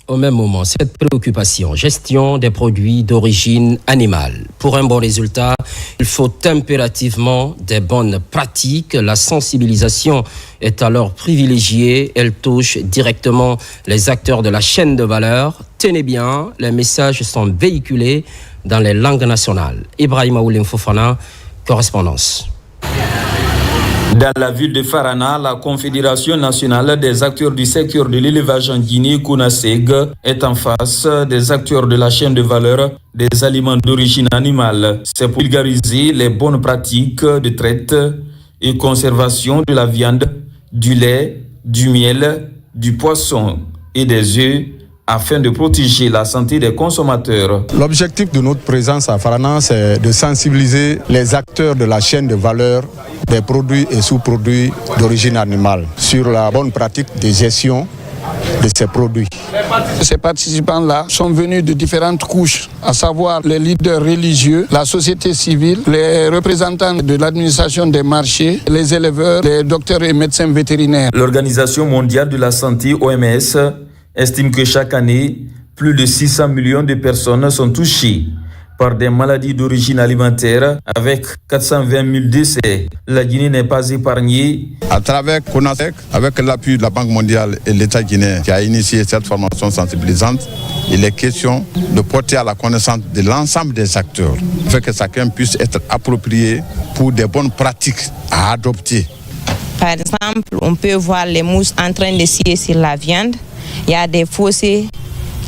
Au même moment, cette préoccupation, gestion des produits d'origine animale. Pour un bon résultat, il faut impérativement des bonnes pratiques. La sensibilisation est alors privilégiée. Elle touche directement les acteurs de la chaîne de valeur. Tenez bien, les messages sont véhiculés dans les langues nationales. Ibrahima Oulim Fofana, correspondance. Dans la ville de Farana, la Confédération nationale des acteurs du secteur de l'élevage en Guinée, CONASEG, est en face des acteurs de la chaîne de valeur des aliments d'origine animale. C'est pour vulgariser les bonnes pratiques de traite et conservation de la viande, du lait, du miel, du poisson et des œufs, afin de protéger la santé des consommateurs. L'objectif de notre présence à Farana, c'est de sensibiliser les acteurs de la chaîne de valeur des produits et sous-produits d'origine animale sur la bonne pratique de gestion de ces produits. Ces participants-là sont venus de différentes couches, à savoir les leaders religieux, la société civile, les représentants de l'administration des marchés, les éleveurs, les docteurs et médecins vétérinaires. L'Organisation mondiale de la santé, OMS, estime que chaque année, plus de 600 millions de personnes sont touchées par des maladies d'origine alimentaire avec 420 000 décès. La Guinée n'est pas épargnée. À travers CONASEC, avec l'appui de la Banque mondiale et l'État guinéen qui a initié cette formation sensibilisante, il est question de porter à la connaissance de l'ensemble des acteurs, afin que chacun puisse être approprié pour des bonnes pratiques à adopter. Par exemple, on peut voir les mousses en train de scier sur la viande. Il y a des fossés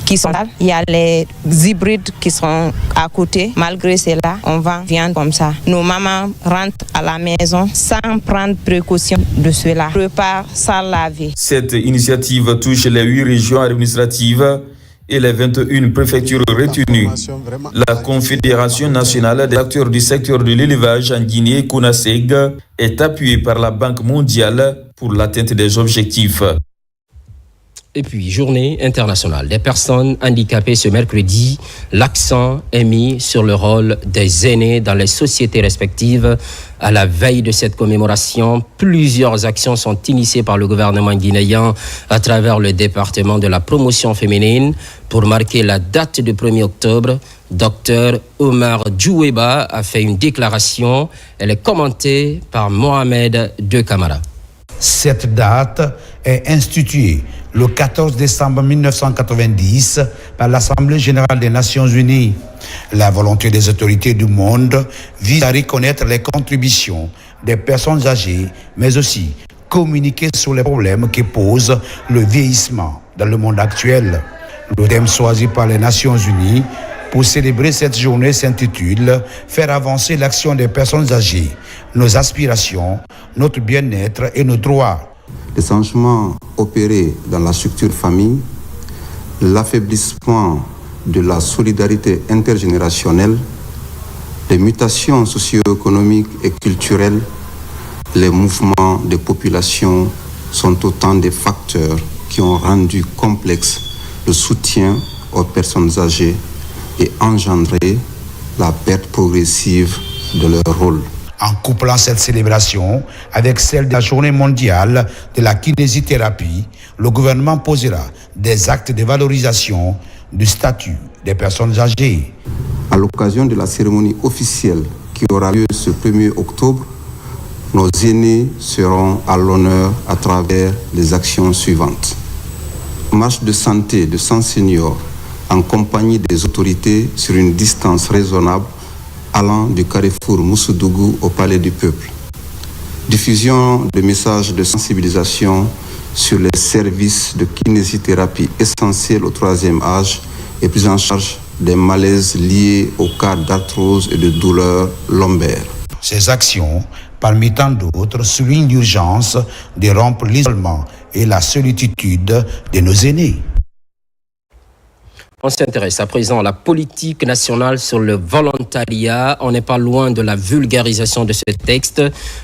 qui sont là. Il y a les hybrides qui sont à côté. Malgré cela, on vend viande comme ça. Nos mamans rentrent à la maison sans prendre précaution de cela. Repas sans laver. Cette initiative touche les 8 régions administratives et les 21 préfectures retenues. La Confédération nationale des acteurs du secteur de l'élevage en Guinée, CONASEG, est appuyée par la Banque mondiale pour l'atteinte des objectifs. Et puis, journée internationale des personnes handicapées ce mercredi. L'accent est mis sur le rôle des aînés dans les sociétés respectives. À la veille de cette commémoration, plusieurs actions sont initiées par le gouvernement guinéen à travers le département de la promotion féminine. Pour marquer la date du 1er octobre, Dr Omar Djoueba a fait une déclaration. Elle est commentée par Mohamed De Camara. Cette date est instituée le 14 décembre 1990 par l'Assemblée générale des Nations unies. La volonté des autorités du monde vise à reconnaître les contributions des personnes âgées, mais aussi communiquer sur les problèmes que pose le vieillissement dans le monde actuel. Le thème choisi par les Nations unies pour célébrer cette journée s'intitule « Faire avancer l'action des personnes âgées, nos aspirations, notre bien-être et nos droits ». Les changements opérés dans la structure famille, l'affaiblissement de la solidarité intergénérationnelle, les mutations socio-économiques et culturelles, les mouvements de population sont autant de facteurs qui ont rendu complexe le soutien aux personnes âgées et engendré la perte progressive de leur rôle. En couplant cette célébration avec celle de la journée mondiale de la kinésithérapie, le gouvernement posera des actes de valorisation du statut des personnes âgées. À l'occasion de la cérémonie officielle qui aura lieu ce 1er octobre, nos aînés seront à l'honneur à travers les actions suivantes. Marche de santé de 100 seniors en compagnie des autorités sur une distance raisonnable allant du carrefour Moussodougou au Palais du Peuple. Diffusion de messages de sensibilisation sur les services de kinésithérapie essentiels au 3e âge et prise en charge des malaises liés aux cas d'arthrose et de douleurs lombaires. Ces actions, parmi tant d'autres, soulignent l'urgence de rompre l'isolement et la solitude de nos aînés. On s'intéresse à présent à la politique nationale sur le volontariat. On n'est pas loin de la vulgarisation de ce texte.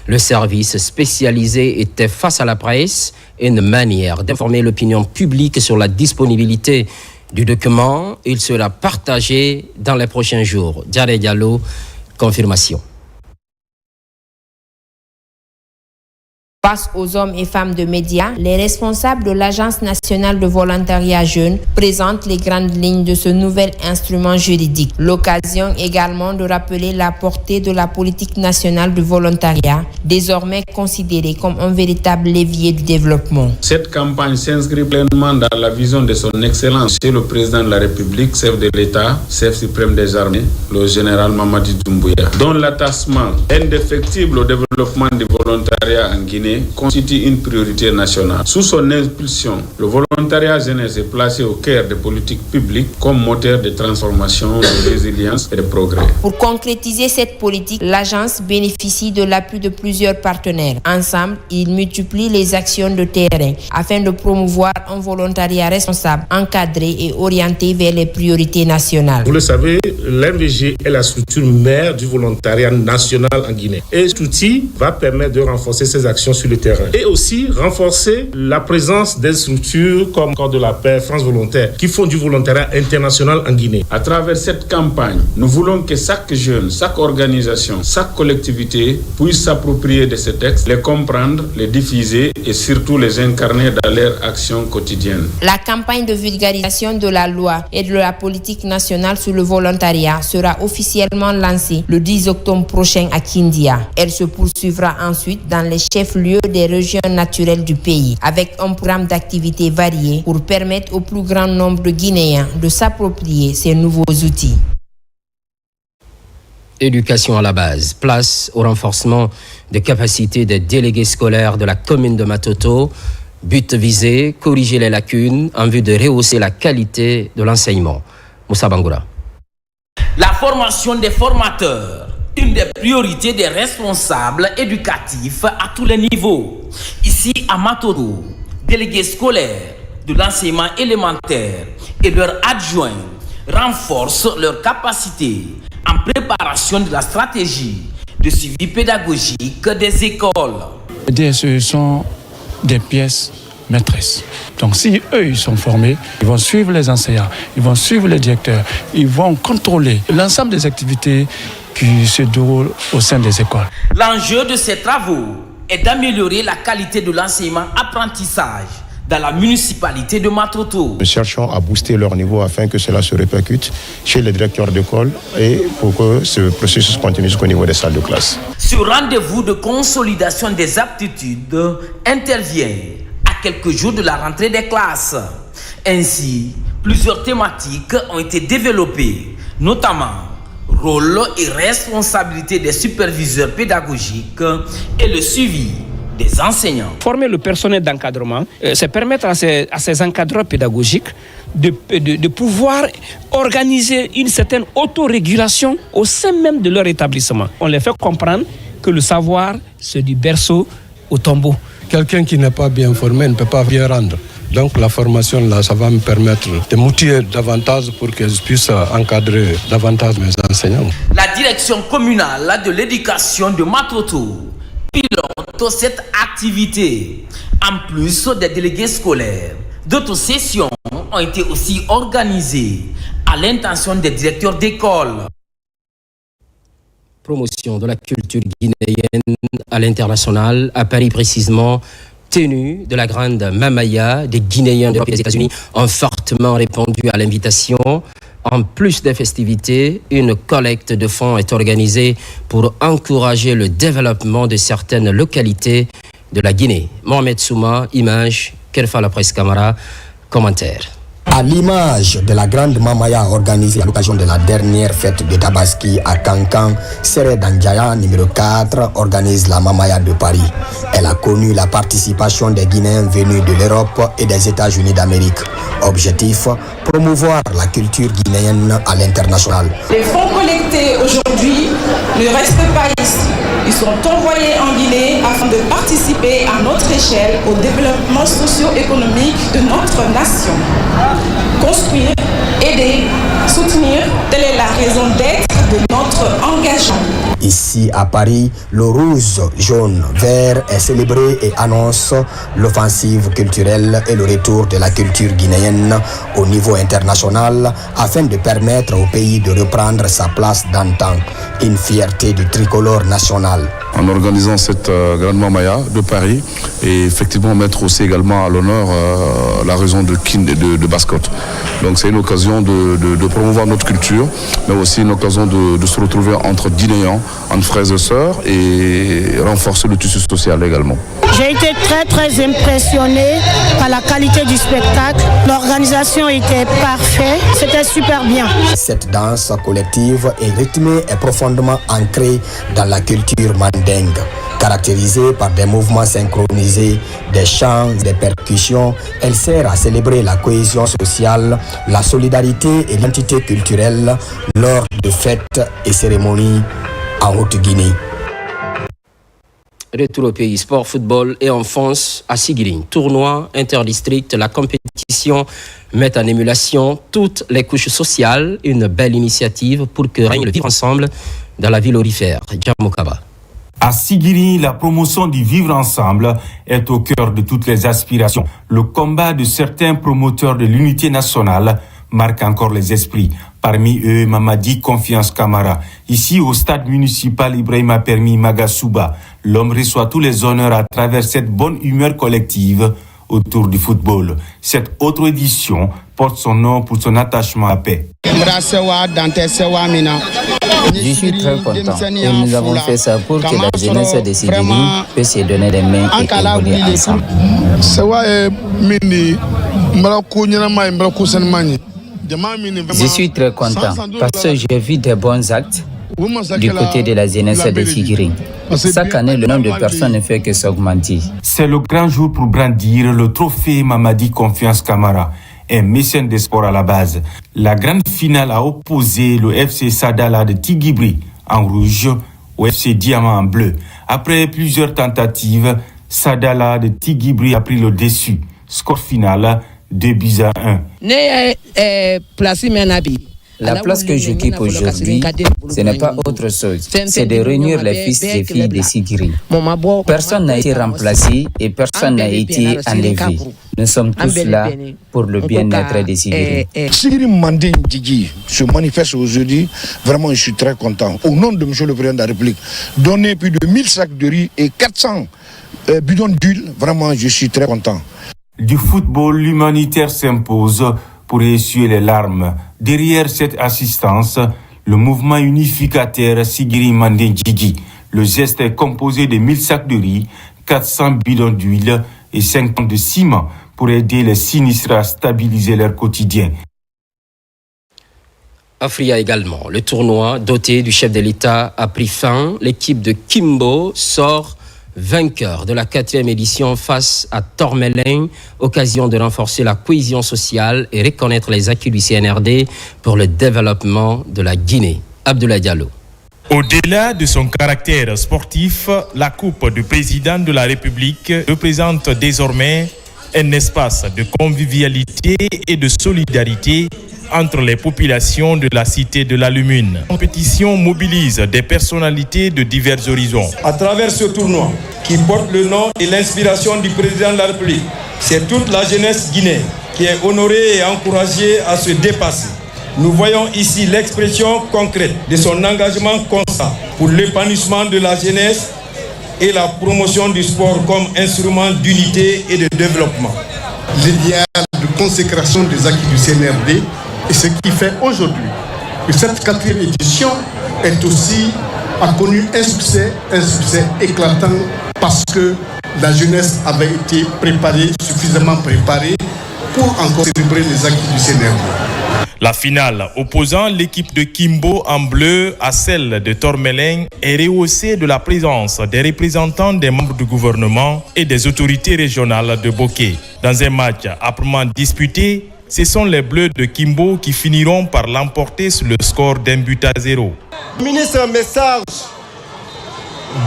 Le service spécialisé était face à la presse et une manière d'informer l'opinion publique sur la disponibilité du document. Il sera partagé dans les prochains jours. Diaré Diallo, confirmation. Face aux hommes et femmes de médias, les responsables de l'Agence nationale de volontariat jeune présentent les grandes lignes de ce nouvel instrument juridique. L'occasion également de rappeler la portée de la politique nationale du volontariat, désormais considérée comme un véritable levier du développement. Cette campagne s'inscrit pleinement dans la vision de son Excellence, le Président de la République, chef de l'État, chef suprême des armées, le général Mamadi Doumbouya, dont l'attachement indéfectible au développement du volontariat en Guinée constitue une priorité nationale. Sous son impulsion, le volontariat jeunesse est placé au cœur des politiques publiques comme moteur de transformation, de résilience et de progrès. Pour concrétiser cette politique, l'agence bénéficie de l'appui de plusieurs partenaires. Ensemble, ils multiplient les actions de terrain afin de promouvoir un volontariat responsable, encadré et orienté vers les priorités nationales. Vous le savez, l'MVG est la structure mère du volontariat national en Guinée. Et cet outil va permettre de renforcer ces actions sur sur le terrain. Et aussi renforcer la présence des structures comme Corps de la paix, France Volontaire, qui font du volontariat international en Guinée. À travers cette campagne, nous voulons que chaque jeune, chaque organisation, chaque collectivité puisse s'approprier de ces textes, les comprendre, les diffuser et surtout les incarner dans leur action quotidienne. La campagne de vulgarisation de la loi et de la politique nationale sur le volontariat sera officiellement lancée le 10 octobre prochain à Kindia. Elle se poursuivra ensuite dans les chefs-lieux des régions naturelles du pays, avec un programme d'activités variées pour permettre au plus grand nombre de Guinéens de s'approprier ces nouveaux outils. Éducation à la base, place au renforcement des capacités des délégués scolaires de la commune de Matoto. But visé, corriger les lacunes en vue de rehausser la qualité de l'enseignement. Moussa Bangoura. La formation des formateurs, une des priorités des responsables éducatifs à tous les niveaux. Ici à Matoto, délégués scolaires de l'enseignement élémentaire et leurs adjoints renforcent leurs capacités en préparation de la stratégie de suivi pédagogique des écoles. Les DSE sont des pièces maîtresses. Donc si eux ils sont formés, ils vont suivre les enseignants, ils vont suivre les directeurs, ils vont contrôler l'ensemble des activités qui se déroulent au sein des écoles. L'enjeu de ces travaux est d'améliorer la qualité de l'enseignement-apprentissage dans la municipalité de Matoto. Nous cherchons à booster leur niveau afin que cela se répercute chez les directeurs d'école et pour que ce processus continue jusqu'au niveau des salles de classe. Ce rendez-vous de consolidation des aptitudes intervient à quelques jours de la rentrée des classes. Ainsi, plusieurs thématiques ont été développées, notamment rôle et responsabilité des superviseurs pédagogiques et le suivi des enseignants. Former le personnel d'encadrement, c'est permettre à ces encadreurs pédagogiques de pouvoir organiser une certaine autorégulation au sein même de leur établissement. On les fait comprendre que le savoir, c'est du berceau au tombeau. Quelqu'un qui n'est pas bien formé ne peut pas bien rendre. Donc la formation, là, ça va me permettre de m'outiller davantage pour que je puisse encadrer davantage mes enseignants. La direction communale de l'éducation de Matoto pilote cette activité. En plus des délégués scolaires, d'autres sessions ont été aussi organisées à l'intention des directeurs d'école. Promotion de la culture guinéenne à l'international, à Paris précisément. Tenue de la grande Mamaya, des Guinéens d'Europe et des États-Unis ont fortement répondu à l'invitation. En plus des festivités, une collecte de fonds est organisée pour encourager le développement de certaines localités de la Guinée. Mohamed Souma, image, Kerfa la presse Camara, commentaire. À l'image de la grande Mamaya organisée à l'occasion de la dernière fête de Tabaski à Cancan, Seré Danjaya, numéro 4, organise la Mamaya de Paris. Elle a connu la participation des Guinéens venus de l'Europe et des États-Unis d'Amérique. Objectif, promouvoir la culture guinéenne à l'international. Les fonds collectés aujourd'hui ne restent pas ici. Ils sont envoyés en Guinée afin de participer à notre échelle au développement socio-économique de notre nation. Construire, aider, soutenir, telle est la raison d'être de notre engagement. Ici à Paris, le rouge, jaune, vert est célébré et annonce l'offensive culturelle et le retour de la culture guinéenne au niveau international afin de permettre au pays de reprendre sa place d'antan, une fierté du tricolore national. En organisant cette grande Mamaya de Paris et effectivement mettre aussi également à l'honneur la raison de Bascotte. Donc c'est une occasion de promouvoir notre culture, mais aussi une occasion de se retrouver entre Guinéens, entre frères et sœurs et renforcer le tissu social également. J'ai été très impressionnée par la qualité du spectacle. L'organisation était parfaite, c'était super bien. Cette danse collective est rythmée et profondément ancrée dans la culture mandingue. Caractérisée par des mouvements synchronisés, des chants, des percussions, elle sert à célébrer la cohésion sociale, la solidarité et l'identité culturelle lors de fêtes et cérémonies en Haute-Guinée. Retour au pays, sport, football et enfance à Siguiring. Tournoi interdistrict, la compétition met en émulation toutes les couches sociales. Une belle initiative pour que règne le vivre ensemble dans la ville aurifère. Djamokaba. À Sigiri, la promotion du vivre ensemble est au cœur de toutes les aspirations. Le combat de certains promoteurs de l'unité nationale marque encore les esprits. Parmi eux, Mamadi Confiance Camara. Ici, au stade municipal Ibrahima Permis Magasuba, l'homme reçoit tous les honneurs à travers cette bonne humeur collective autour du football. Cette autre édition porte son nom pour son attachement à la paix. Je suis très content et nous avons fait ça pour que la jeunesse de Sigiri puisse se donner des mains et évoluer ensemble. Je suis très content parce que j'ai vu des bons actes du côté de la jeunesse de Sigiri. Chaque année, le nombre de personnes ne fait que s'augmenter. C'est le grand jour pour brandir le trophée Mamadi Confiance Camara, un mécène des sports à la base. La grande finale a opposé le FC Sadala de Tigibri en rouge au FC Diamant en bleu. Après plusieurs tentatives, Sadala de Tigibri a pris le dessus. Score final 2-1. La place que j'occupe aujourd'hui, ce n'est pas autre chose. C'est de réunir les fils et filles de Sigiri. Personne n'a été remplacé et personne n'a été enlevé. Nous sommes tous là pour le bien-être de Sigiri. Sigiri Mandé Ndjigi se manifeste aujourd'hui. Vraiment, je suis très content. Au nom de M. le Président de la République, donner plus de 1000 sacs de riz et 400 bidons d'huile, vraiment, je suis très content. Du football, l'humanitaire s'impose pour essuyer les larmes. Derrière cette assistance, le mouvement unificateur Sigiri Mandé Ndjigi. Le geste est composé de 1000 sacs de riz, 400 bidons d'huile et 50 de ciment pour aider les sinistrés à stabiliser leur quotidien. Afria également. Le tournoi doté du chef de l'État a pris fin. L'équipe de Kimbo sort vainqueur de la 4e édition face à Tormelin, occasion de renforcer la cohésion sociale et reconnaître les acquis du CNRD pour le développement de la Guinée. Abdoulaye Diallo. Au-delà de son caractère sportif, la Coupe du Président de la République représente désormais un espace de convivialité et de solidarité entre les populations de la cité de la Lumune. La compétition mobilise des personnalités de divers horizons. À travers ce tournoi, qui porte le nom et l'inspiration du président de la République, c'est toute la jeunesse guinéenne qui est honorée et encouragée à se dépasser. Nous voyons ici l'expression concrète de son engagement constant pour l'épanouissement de la jeunesse et la promotion du sport comme instrument d'unité et de développement. L'idéal de consécration des acquis du CNRD et ce qui fait aujourd'hui que cette 4e édition a connu un succès éclatant parce que la jeunesse avait été suffisamment préparée pour encore célébrer les acquis du CNRD. La finale opposant l'équipe de Kimbo en bleu à celle de Tormelin est rehaussée de la présence des représentants des membres du gouvernement et des autorités régionales de Bokeh. Dans un match âprement disputé, ce sont les Bleus de Kimbo qui finiront par l'emporter sur le score d'1-0. Le ministre, un message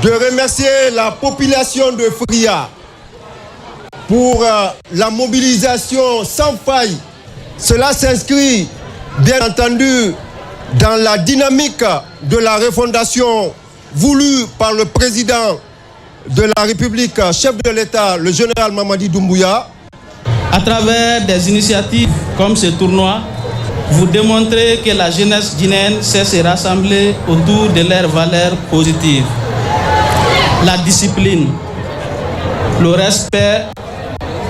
de remercier la population de Fria pour la mobilisation sans faille. Cela s'inscrit, bien entendu, dans la dynamique de la refondation voulue par le président de la République, chef de l'État, le général Mamadi Doumbouya. À travers des initiatives comme ce tournoi, vous démontrez que la jeunesse guinéenne sait se rassembler autour de leurs valeurs positives. La discipline, le respect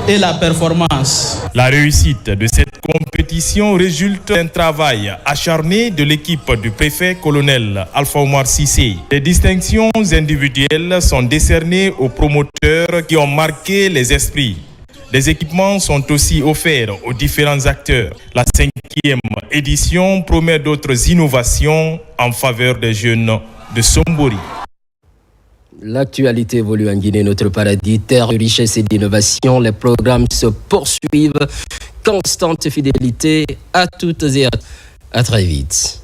et la performance. La réussite de cette compétition résulte d'un travail acharné de l'équipe du préfet colonel Alpha Omar Cissé. Les distinctions individuelles sont décernées aux promoteurs qui ont marqué les esprits. Des équipements sont aussi offerts aux différents acteurs. La 5e édition promet d'autres innovations en faveur des jeunes de Sombori. L'actualité évolue en Guinée, notre paradis, terre de richesse et d'innovation. Les programmes se poursuivent. Constante fidélité à toutes et à très vite.